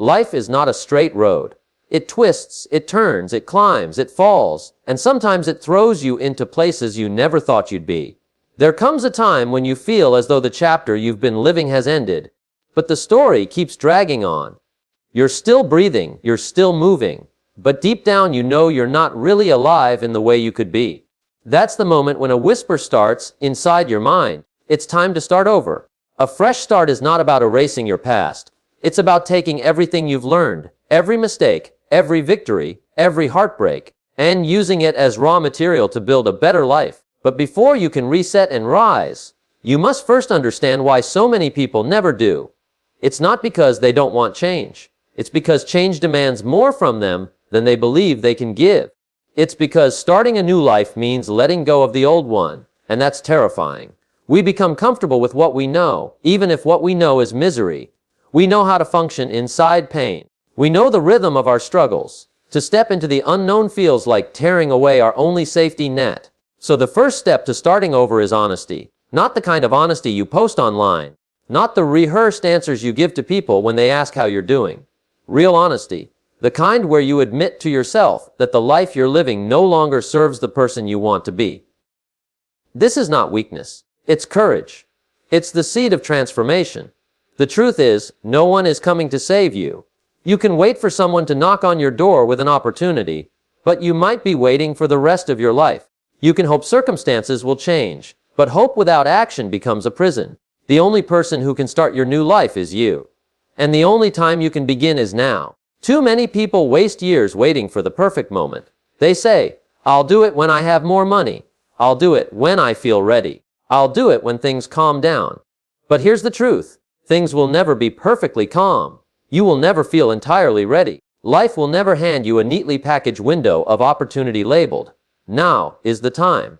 Life is not a straight road. It twists, it turns, it climbs, it falls, and sometimes it throws you into places you never thought you'd be. There comes a time when you feel as though the chapter you've been living has ended, but the story keeps dragging on. You're still breathing, you're still moving, but deep down you know you're not really alive in the way you could be. That's the moment when a whisper starts inside your mind. It's time to start over. A fresh start is not about erasing your past. It's about taking everything you've learned, every mistake, every victory, every heartbreak, and using it as raw material to build a better life. But before you can reset and rise, you must first understand why so many people never do. It's not because they don't want change. It's because change demands more from them than they believe they can give. It's because starting a new life means letting go of the old one, and that's terrifying. We become comfortable with what we know, even if what we know is misery. We know how to function inside pain. We know the rhythm of our struggles. To step into the unknown feels like tearing away our only safety net. So the first step to starting over is honesty. Not the kind of honesty you post online. Not the rehearsed answers you give to people when they ask how you're doing. Real honesty. The kind where you admit to yourself that the life you're living no longer serves the person you want to be. This is not weakness. It's courage. It's the seed of transformation. The truth is, no one is coming to save you. You can wait for someone to knock on your door with an opportunity, but you might be waiting for the rest of your life. You can hope circumstances will change, but hope without action becomes a prison. The only person who can start your new life is you. And the only time you can begin is now. Too many people waste years waiting for the perfect moment. They say, I'll do it when I have more money. I'll do it when I feel ready. I'll do it when things calm down. But here's the truth. Things will never be perfectly calm. You will never feel entirely ready. Life will never hand you a neatly packaged window of opportunity labeled, now is the time.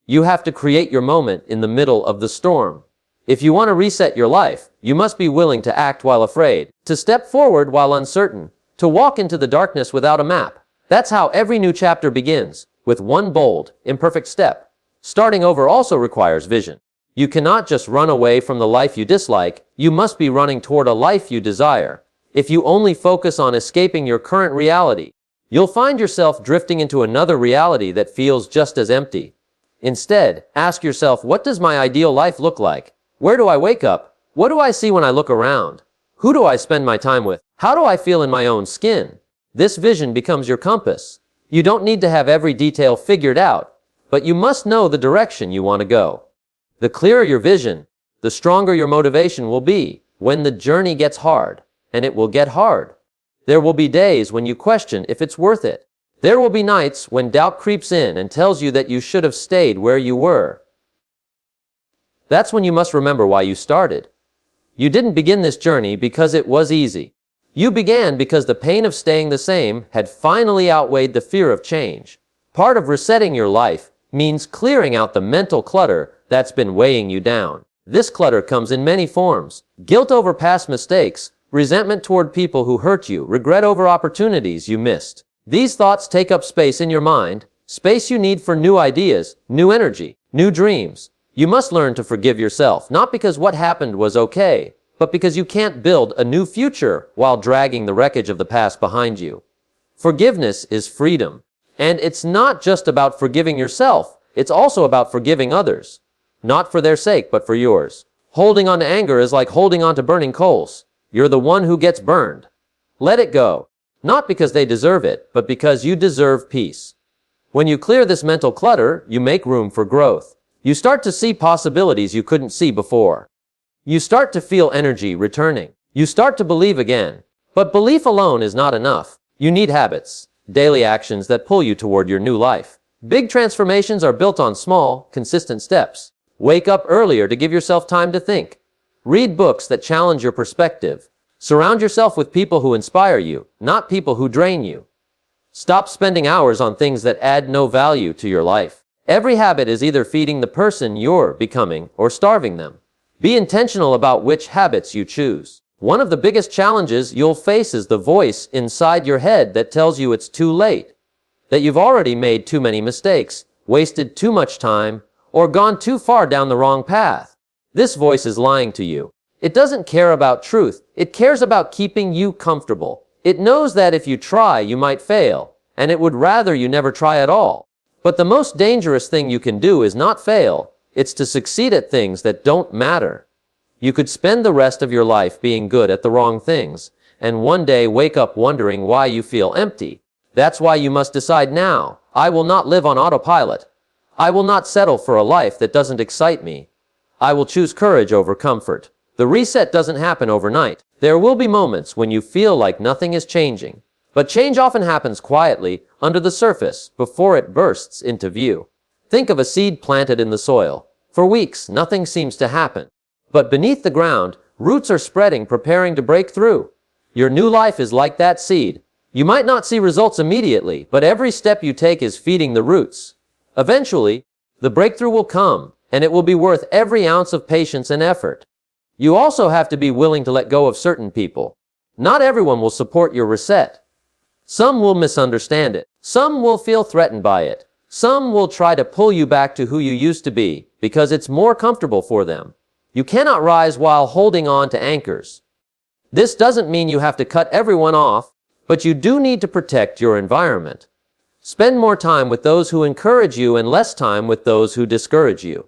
You have to create your moment in the middle of the storm. If you want to reset your life, you must be willing to act while afraid, to step forward while uncertain, to walk into the darkness without a map. That's how every new chapter begins, with one bold, imperfect step. Starting over also requires vision. You cannot just run away from the life you dislike, you must be running toward a life you desire. If you only focus on escaping your current reality, you'll find yourself drifting into another reality that feels just as empty. Instead, ask yourself, what does my ideal life look like? Where do I wake up? What do I see when I look around? Who do I spend my time with? How do I feel in my own skin? This vision becomes your compass. You don't need to have every detail figured out, but you must know the direction you want to go. The clearer your vision, the stronger your motivation will be when the journey gets hard, and it will get hard. There will be days when you question if it's worth it. There will be nights when doubt creeps in and tells you that you should have stayed where you were. That's when you must remember why you started. You didn't begin this journey because it was easy. You began because the pain of staying the same had finally outweighed the fear of change. Part of resetting your life means clearing out the mental clutter that's been weighing you down. This clutter comes in many forms. Guilt over past mistakes, resentment toward people who hurt you, regret over opportunities you missed. These thoughts take up space in your mind, space you need for new ideas, new energy, new dreams. You must learn to forgive yourself, not because what happened was okay, but because you can't build a new future while dragging the wreckage of the past behind you. Forgiveness is freedom. And it's not just about forgiving yourself, it's also about forgiving others. Not for their sake, but for yours. Holding on to anger is like holding on to burning coals. You're the one who gets burned. Let it go. Not because they deserve it, but because you deserve peace. When you clear this mental clutter, you make room for growth. You start to see possibilities you couldn't see before. You start to feel energy returning. You start to believe again. But belief alone is not enough. You need habits, daily actions that pull you toward your new life. Big transformations are built on small, consistent steps. Wake up earlier to give yourself time to think. Read books that challenge your perspective. Surround yourself with people who inspire you, not people who drain you. Stop spending hours on things that add no value to your life. Every habit is either feeding the person you're becoming or starving them. Be intentional about which habits you choose. One of the biggest challenges you'll face is the voice inside your head that tells you it's too late, that you've already made too many mistakes, wasted too much time, or gone too far down the wrong path. This voice is lying to you. It doesn't care about truth. It cares about keeping you comfortable. It knows that if you try, you might fail, and it would rather you never try at all. But the most dangerous thing you can do is not fail. It's to succeed at things that don't matter. You could spend the rest of your life being good at the wrong things, and one day wake up wondering why you feel empty. That's why you must decide now. I will not live on autopilot. I will not settle for a life that doesn't excite me. I will choose courage over comfort. The reset doesn't happen overnight. There will be moments when you feel like nothing is changing. But change often happens quietly, under the surface, before it bursts into view. Think of a seed planted in the soil. For weeks, nothing seems to happen. But beneath the ground, roots are spreading, preparing to break through. Your new life is like that seed. You might not see results immediately, but every step you take is feeding the roots. Eventually, the breakthrough will come, and it will be worth every ounce of patience and effort. You also have to be willing to let go of certain people. Not everyone will support your reset. Some will misunderstand it. Some will feel threatened by it. Some will try to pull you back to who you used to be, because it's more comfortable for them. You cannot rise while holding on to anchors. This doesn't mean you have to cut everyone off, but you do need to protect your environment. Spend more time with those who encourage you and less time with those who discourage you.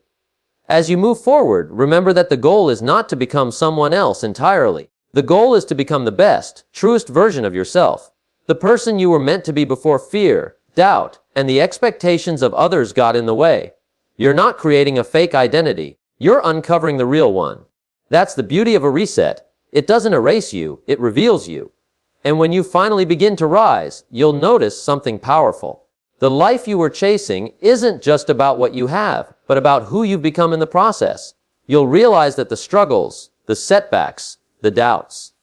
As you move forward, remember that the goal is not to become someone else entirely. The goal is to become the best, truest version of yourself. The person you were meant to be before fear, doubt, and the expectations of others got in the way. You're not creating a fake identity. You're uncovering the real one. That's the beauty of a reset. It doesn't erase you, it reveals you. And when you finally begin to rise, you'll notice something powerful. The life you were chasing isn't just about what you have, but about who you've become in the process. You'll realize that the struggles, the setbacks, the doubts,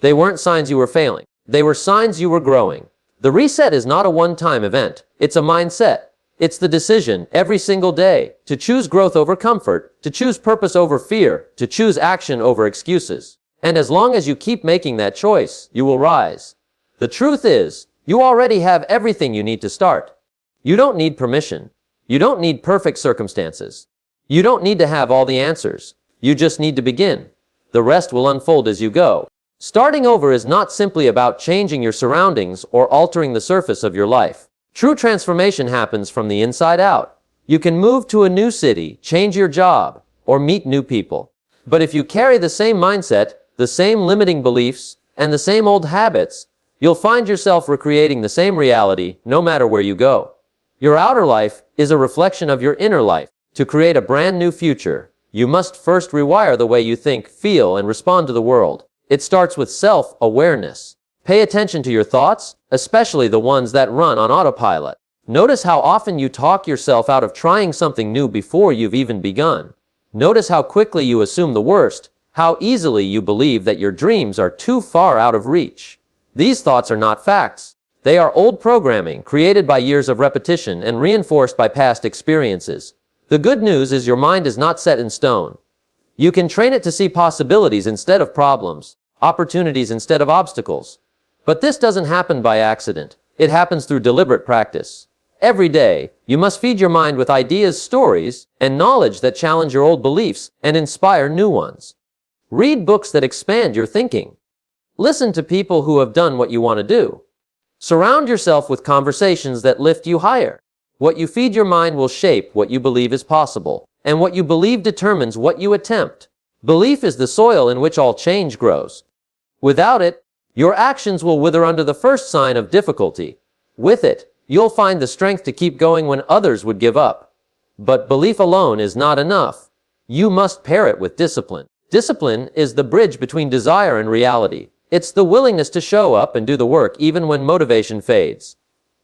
they weren't signs you were failing. They were signs you were growing. The reset is not a one-time event. It's a mindset. It's the decision every single day to choose growth over comfort, to choose purpose over fear, to choose action over excuses. And as long as you keep making that choice, you will rise. The truth is, you already have everything you need to start. You don't need permission. You don't need perfect circumstances. You don't need to have all the answers. You just need to begin. The rest will unfold as you go. Starting over is not simply about changing your surroundings or altering the surface of your life. True transformation happens from the inside out. You can move to a new city, change your job, or meet new people. But if you carry the same mindset, the same limiting beliefs, and the same old habits, you'll find yourself recreating the same reality no matter where you go. Your outer life is a reflection of your inner life. To create a brand new future, you must first rewire the way you think, feel, and respond to the world. It starts with self-awareness. Pay attention to your thoughts, especially the ones that run on autopilot. Notice how often you talk yourself out of trying something new before you've even begun. Notice how quickly you assume the worst, how easily you believe that your dreams are too far out of reach. These thoughts are not facts. They are old programming created by years of repetition and reinforced by past experiences. The good news is your mind is not set in stone. You can train it to see possibilities instead of problems, opportunities instead of obstacles. But this doesn't happen by accident. It happens through deliberate practice. Every day, you must feed your mind with ideas, stories, and knowledge that challenge your old beliefs and inspire new ones. Read books that expand your thinking. Listen to people who have done what you want to do. Surround yourself with conversations that lift you higher. What you feed your mind will shape what you believe is possible, and what you believe determines what you attempt. Belief is the soil in which all change grows. Without it, your actions will wither under the first sign of difficulty. With it, you'll find the strength to keep going when others would give up. But belief alone is not enough. You must pair it with discipline. Discipline is the bridge between desire and reality. It's the willingness to show up and do the work even when motivation fades.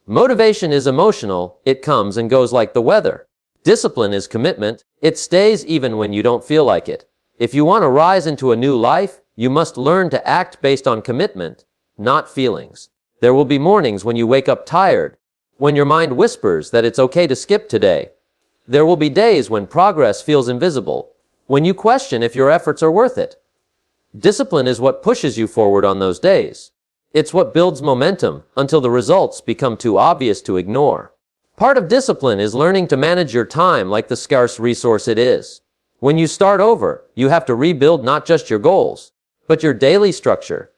Motivation is emotional. It comes and goes like the weather. Discipline is commitment. It stays even when you don't feel like it. If you want to rise into a new life, you must learn to act based on commitment, not feelings. There will be mornings when you wake up tired, when your mind whispers that it's okay to skip today. There will be days when progress feels invisible, when you question if your efforts are worth it. Discipline is what pushes you forward on those days. It's what builds momentum until the results become too obvious to ignore. Part of discipline is learning to manage your time like the scarce resource it is. When you start over, you have to rebuild not just your goals, but your daily structure.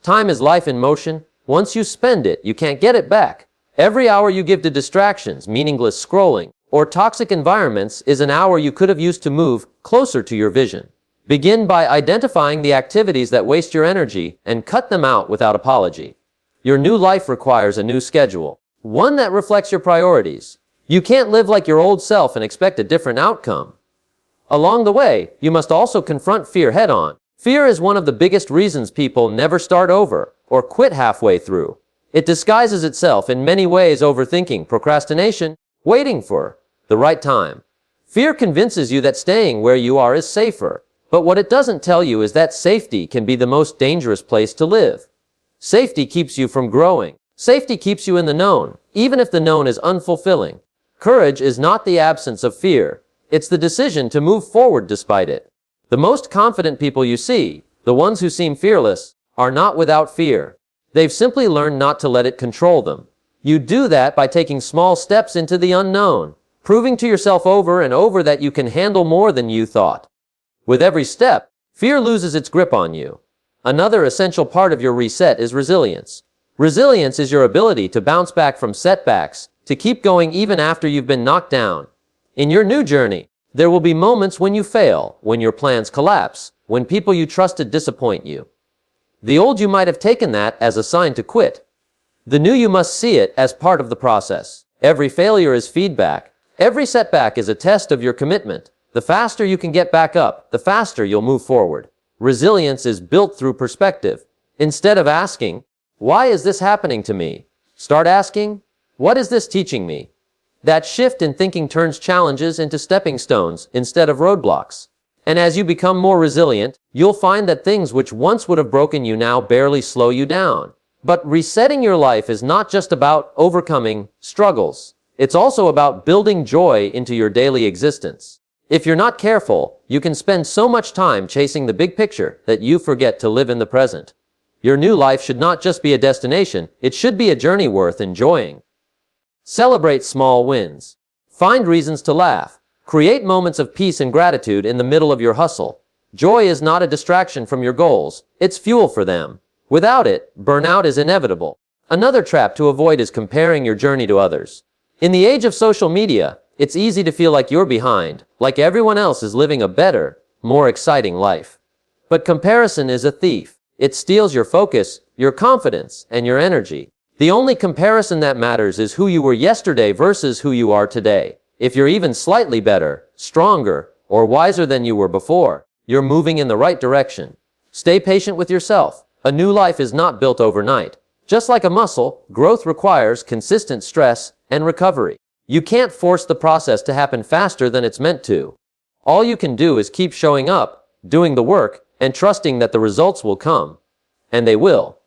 Time is life in motion. Once you spend it, you can't get it back. Every hour you give to distractions, meaningless scrolling, or toxic environments is an hour you could have used to move closer to your vision. Begin by identifying the activities that waste your energy and cut them out without apology. Your new life requires a new schedule, one that reflects your priorities. You can't live like your old self and expect a different outcome. Along the way, you must also confront fear head-on. Fear is one of the biggest reasons people never start over or quit halfway through. It disguises itself in many ways: overthinking, procrastination, waiting for the right time. Fear convinces you that staying where you are is safer, but what it doesn't tell you is that safety can be the most dangerous place to live. Safety keeps you from growing. Safety keeps you in the known, even if the known is unfulfilling. Courage is not the absence of fear. It's the decision to move forward despite it. The most confident people you see, the ones who seem fearless, are not without fear. They've simply learned not to let it control them. You do that by taking small steps into the unknown, proving to yourself over and over that you can handle more than you thought. With every step, fear loses its grip on you. Another essential part of your reset is resilience. Resilience is your ability to bounce back from setbacks, to keep going even after you've been knocked down. In your new journey, there will be moments when you fail, when your plans collapse, when people you trusted disappoint you. The old you might have taken that as a sign to quit. The new you must see it as part of the process. Every failure is feedback. Every setback is a test of your commitment. The faster you can get back up, the faster you'll move forward. Resilience is built through perspective. Instead of asking, "Why is this happening to me?" start asking, "What is this teaching me?" That shift in thinking turns challenges into stepping stones instead of roadblocks. And as you become more resilient, you'll find that things which once would have broken you now barely slow you down. But resetting your life is not just about overcoming struggles. It's also about building joy into your daily existence. If you're not careful, you can spend so much time chasing the big picture that you forget to live in the present. Your new life should not just be a destination, it should be a journey worth enjoying. Celebrate small wins. Find reasons to laugh. Create moments of peace and gratitude in the middle of your hustle. Joy is not a distraction from your goals, it's fuel for them. Without it, burnout is inevitable. Another trap to avoid is comparing your journey to others. In the age of social media, it's easy to feel like you're behind, like everyone else is living a better, more exciting life. But comparison is a thief. It steals your focus, your confidence, and your energy. The only comparison that matters is who you were yesterday versus who you are today. If you're even slightly better, stronger, or wiser than you were before, you're moving in the right direction. Stay patient with yourself. A new life is not built overnight. Just like a muscle, growth requires consistent stress and recovery. You can't force the process to happen faster than it's meant to. All you can do is keep showing up, doing the work, and trusting that the results will come. And they will.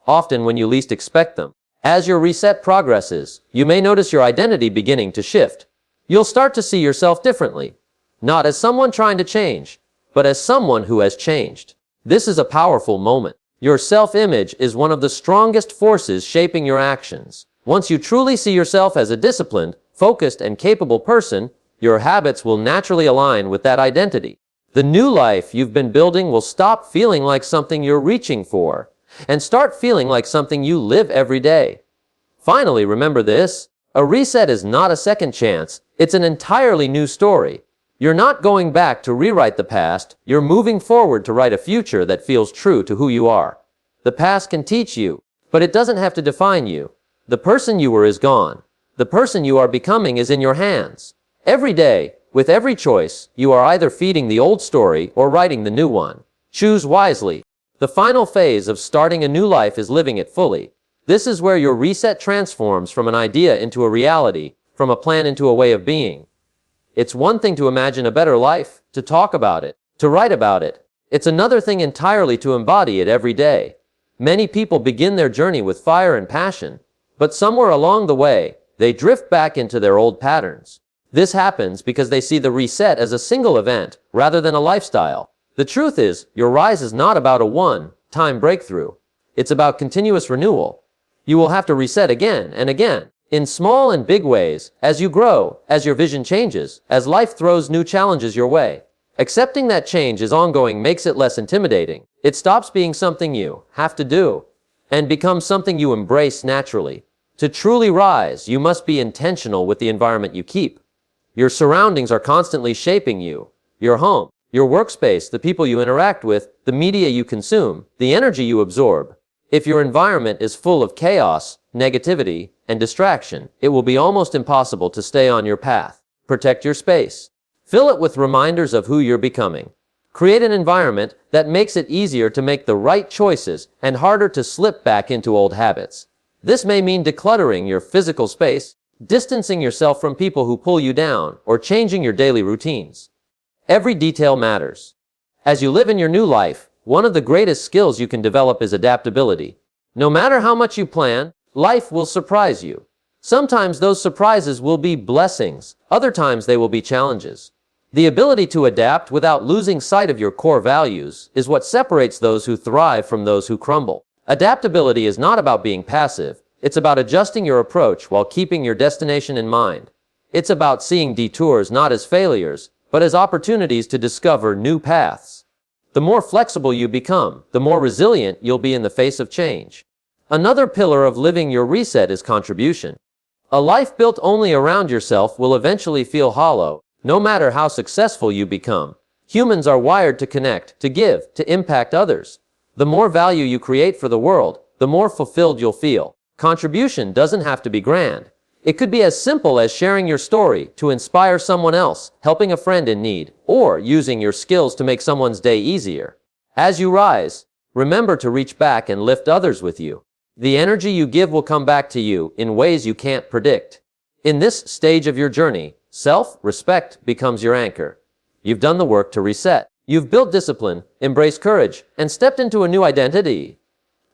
Often when you least expect them. As your reset progresses, you may notice your identity beginning to shift. You'll start to see yourself differently. Not as someone trying to change, but as someone who has changed. This is a powerful moment. Your self-image is one of the strongest forces shaping your actions. Once you truly see yourself as a disciplined, focused, and capable person, your habits will naturally align with that identity. The new life you've been building will stop feeling like something you're reaching for, and start feeling like something you live every day. Finally, remember this: a reset is not a second chance, it's an entirely new story. You're not going back to rewrite the past, you're moving forward to write a future that feels true to who you are. The past can teach you, but it doesn't have to define you. The person you were is gone. The person you are becoming is in your hands. Every day, with every choice, you are either feeding the old story or writing the new one. Choose wisely. The final phase of starting a new life is living it fully. This is where your reset transforms from an idea into a reality, from a plan into a way of being. It's one thing to imagine a better life, to talk about it, to write about it. It's another thing entirely to embody it every day. Many people begin their journey with fire and passion, but somewhere along the way, they drift back into their old patterns. This happens because they see the reset as a single event rather than a lifestyle. The truth is, your rise is not about a one-time breakthrough. It's about continuous renewal. You will have to reset again and again, in small and big ways, as you grow, as your vision changes, as life throws new challenges your way. Accepting that change is ongoing makes it less intimidating. It stops being something you have to do and becomes something you embrace naturally. To truly rise, you must be intentional with the environment you keep. Your surroundings are constantly shaping you. Your home, your workspace, the people you interact with, the media you consume, the energy you absorb. If your environment is full of chaos, negativity, and distraction, it will be almost impossible to stay on your path. Protect your space. Fill it with reminders of who you're becoming. Create an environment that makes it easier to make the right choices and harder to slip back into old habits. This may mean decluttering your physical space, distancing yourself from people who pull you down, or changing your daily routines. Every detail matters. As you live in your new life, one of the greatest skills you can develop is adaptability. No matter how much you plan, life will surprise you. Sometimes those surprises will be blessings, other times they will be challenges. The ability to adapt without losing sight of your core values is what separates those who thrive from those who crumble. Adaptability is not about being passive. It's about adjusting your approach while keeping your destination in mind. It's about seeing detours not as failures, but as opportunities to discover new paths. The more flexible you become, the more resilient you'll be in the face of change. Another pillar of living your reset is contribution. A life built only around yourself will eventually feel hollow, no matter how successful you become. Humans are wired to connect, to give, to impact others. The more value you create for the world, the more fulfilled you'll feel. Contribution doesn't have to be grand. It could be as simple as sharing your story to inspire someone else, helping a friend in need, or using your skills to make someone's day easier. As you rise, remember to reach back and lift others with you. The energy you give will come back to you in ways you can't predict. In this stage of your journey, self-respect becomes your anchor. You've done the work to reset. You've built discipline, embraced courage, and stepped into a new identity.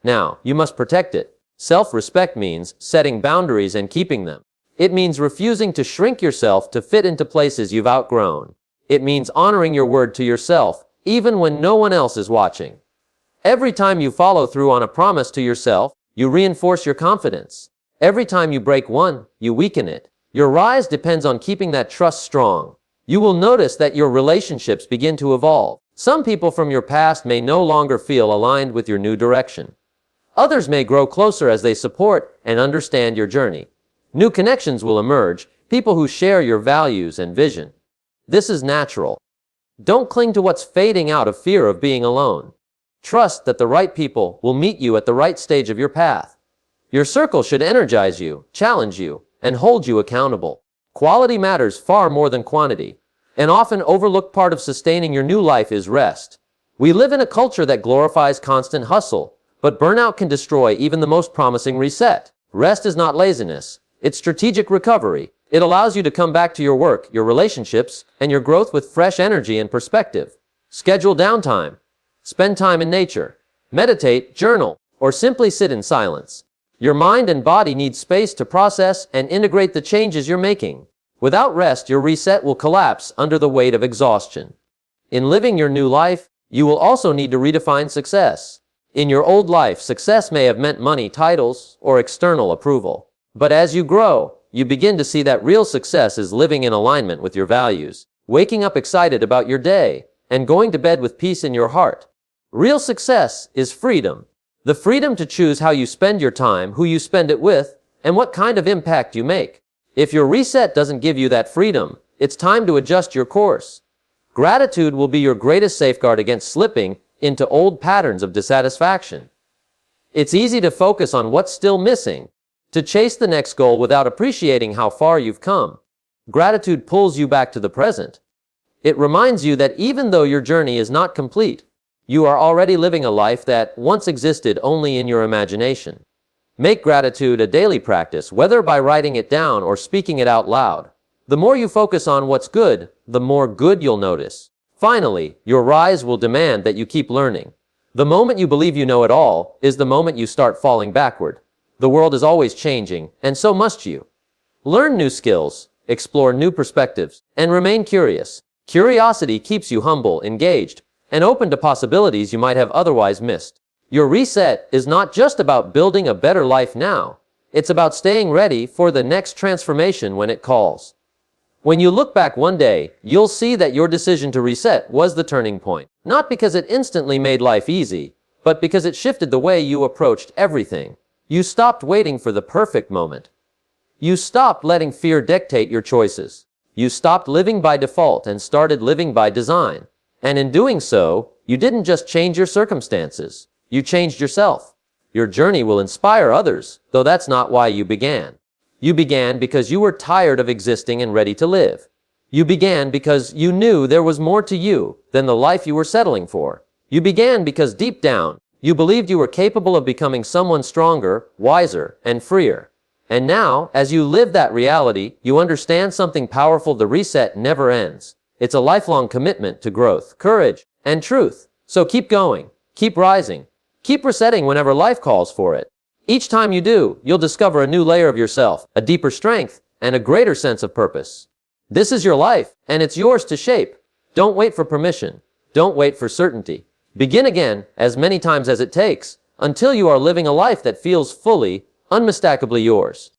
Now, you must protect it. Self-respect means setting boundaries and keeping them. It means refusing to shrink yourself to fit into places you've outgrown. It means honoring your word to yourself, even when no one else is watching. Every time you follow through on a promise to yourself, you reinforce your confidence. Every time you break one, you weaken it. Your rise depends on keeping that trust strong. You will notice that your relationships begin to evolve. Some people from your past may no longer feel aligned with your new direction. Others may grow closer as they support and understand your journey. New connections will emerge, people who share your values and vision. This is natural. Don't cling to what's fading out of fear of being alone. Trust that the right people will meet you at the right stage of your path. Your circle should energize you, challenge you, and hold you accountable. Quality matters far more than quantity. An often overlooked part of sustaining your new life is rest. We live in a culture that glorifies constant hustle, but burnout can destroy even the most promising reset. Rest is not laziness. It's strategic recovery. It allows you to come back to your work, your relationships, and your growth with fresh energy and perspective. Schedule downtime. Spend time in nature. Meditate, journal, or simply sit in silence. Your mind and body need space to process and integrate the changes you're making. Without rest, your reset will collapse under the weight of exhaustion. In living your new life, you will also need to redefine success. In your old life, success may have meant money, titles, or external approval. But as you grow, you begin to see that real success is living in alignment with your values, waking up excited about your day, and going to bed with peace in your heart. Real success is freedom. The freedom to choose how you spend your time, who you spend it with, and what kind of impact you make. If your reset doesn't give you that freedom, it's time to adjust your course. Gratitude will be your greatest safeguard against slipping into old patterns of dissatisfaction. It's easy to focus on what's still missing, to chase the next goal without appreciating how far you've come. Gratitude pulls you back to the present. It reminds you that even though your journey is not complete, you are already living a life that once existed only in your imagination. Make gratitude a daily practice, whether by writing it down or speaking it out loud. The more you focus on what's good, the more good you'll notice. Finally, your rise will demand that you keep learning. The moment you believe you know it all is the moment you start falling backward. The world is always changing, and so must you. Learn new skills, explore new perspectives, and remain curious. Curiosity keeps you humble, engaged, and open to possibilities you might have otherwise missed. Your reset is not just about building a better life now. It's about staying ready for the next transformation when it calls. When you look back one day, you'll see that your decision to reset was the turning point. Not because it instantly made life easy, but because it shifted the way you approached everything. You stopped waiting for the perfect moment. You stopped letting fear dictate your choices. You stopped living by default and started living by design. And in doing so, you didn't just change your circumstances. You changed yourself. Your journey will inspire others, though that's not why you began. You began because you were tired of existing and ready to live. You began because you knew there was more to you than the life you were settling for. You began because deep down, you believed you were capable of becoming someone stronger, wiser, and freer. And now, as you live that reality, you understand something powerful: the reset never ends. It's a lifelong commitment to growth, courage, and truth. So keep going, keep rising, keep resetting whenever life calls for it. Each time you do, you'll discover a new layer of yourself, a deeper strength, and a greater sense of purpose. This is your life, and it's yours to shape. Don't wait for permission. Don't wait for certainty. Begin again as many times as it takes, until you are living a life that feels fully, unmistakably yours.